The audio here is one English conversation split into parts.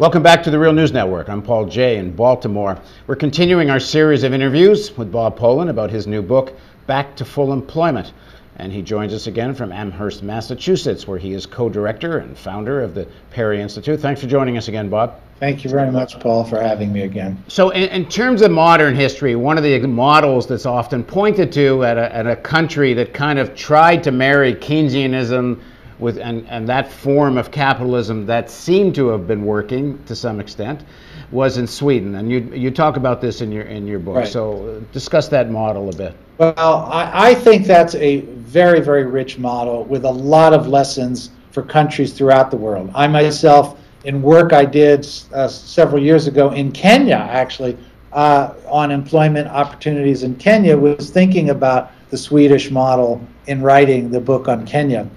Welcome back to the Real News Network. I'm Paul Jay in Baltimore. We're continuing our series of interviews with Bob Poland about his new book, Back to Full Employment. And he joins us again from Amherst, Massachusetts, where he is co-director and founder of the Perry Institute. Thanks for joining us again, Bob. Thank you very much, Paul, for having me again. So in terms of modern history, one of the models that's often pointed to at a country that kind of tried to marry Keynesianism with and that form of capitalism that seemed to have been working to some extent was in Sweden, and you talk about this in your book. Right. So discuss that model a bit. Well, I think that's a very, very rich model with a lot of lessons for countries throughout the world. I myself, in work I did several years ago in Kenya, actually, on employment opportunities in Kenya, was thinking about the Swedish model in writing the book on Kenya,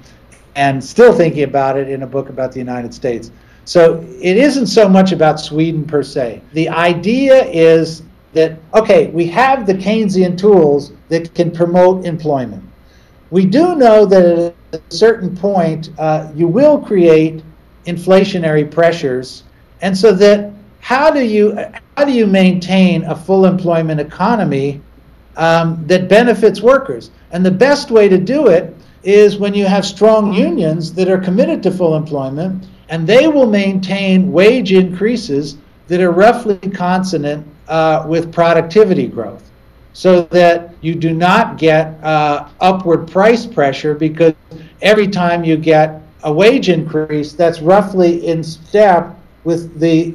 and still thinking about it in a book about the United States. So it isn't so much about Sweden per se. The idea is that, okay, we have the Keynesian tools that can promote employment. We do know that at a certain point you will create inflationary pressures, and so that how do you maintain a full employment economy that benefits workers? And the best way to do it is when you have strong unions that are committed to full employment, and they will maintain wage increases that are roughly consonant with productivity growth, so that you do not get upward price pressure, because every time you get a wage increase, that's roughly in step with the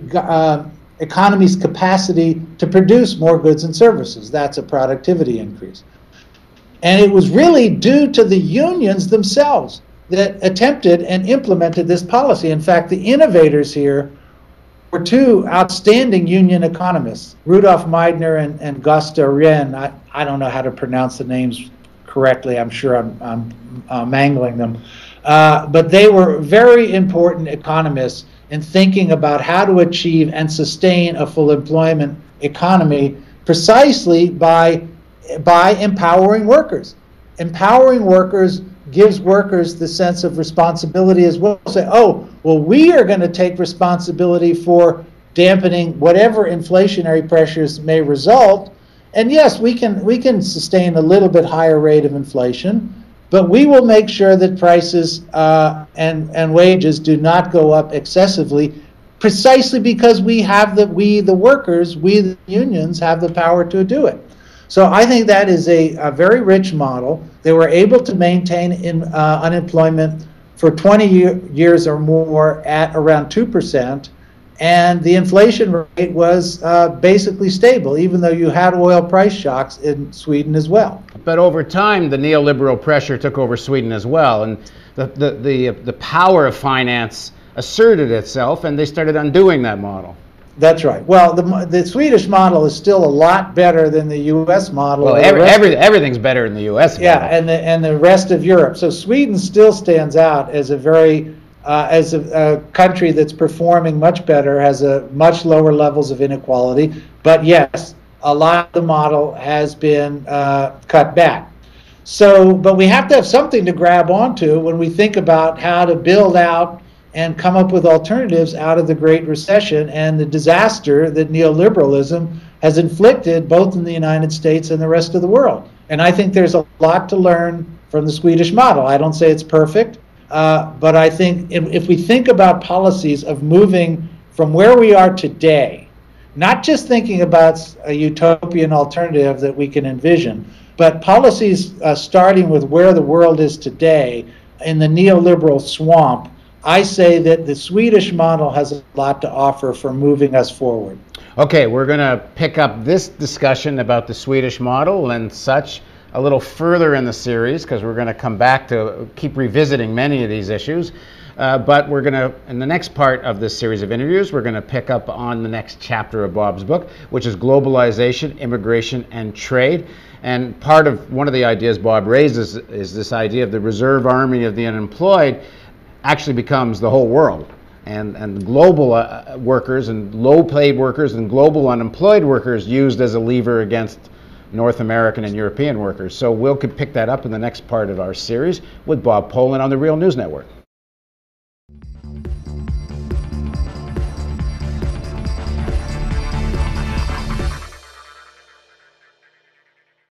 economy's capacity to produce more goods and services. That's a productivity increase. And it was really due to the unions themselves that attempted and implemented this policy. In fact, the innovators here were two outstanding union economists, Rudolf Meidner and Gösta Rehn. I don't know how to pronounce the names correctly. I'm sure I'm mangling them. But they were very important economists in thinking about how to achieve and sustain a full employment economy precisely by empowering workers. Empowering workers gives workers the sense of responsibility as well. Say, oh, well, we are going to take responsibility for dampening whatever inflationary pressures may result. And yes, we can sustain a little bit higher rate of inflation, but we will make sure that prices and wages do not go up excessively, precisely because we the workers, we the unions, have the power to do it. So I think that is a very rich model. They were able to maintain unemployment for 20 years or more at around 2%, and the inflation rate was basically stable, even though you had oil price shocks in Sweden as well. But over time, the neoliberal pressure took over Sweden as well, and the power of finance asserted itself, and they started undoing that model. That's right. Well, the Swedish model is still a lot better than the U.S. model. Well, everything's better in the U.S. model. Yeah, and the rest of Europe. So Sweden still stands out as a country that's performing much better, has a much lower levels of inequality. But yes, a lot of the model has been cut back. So, but we have to have something to grab onto when we think about how to build out and come up with alternatives out of the Great Recession and the disaster that neoliberalism has inflicted both in the United States and the rest of the world. And I think there's a lot to learn from the Swedish model. I don't say it's perfect, but I think if we think about policies of moving from where we are today, not just thinking about a utopian alternative that we can envision, but policies starting with where the world is today in the neoliberal swamp, I say that the Swedish model has a lot to offer for moving us forward. Okay, we're going to pick up this discussion about the Swedish model and such a little further in the series, because we're going to come back to keep revisiting many of these issues. But we're going to, in the next part of this series of interviews, we're going to pick up on the next chapter of Bob's book, which is globalization, immigration, and trade. And one of the ideas Bob raises is this idea of the reserve army of the unemployed actually becomes the whole world. And global workers and low-paid workers and global unemployed workers used as a lever against North American and European workers. So we'll pick that up in the next part of our series with Bob Poland on the Real News Network.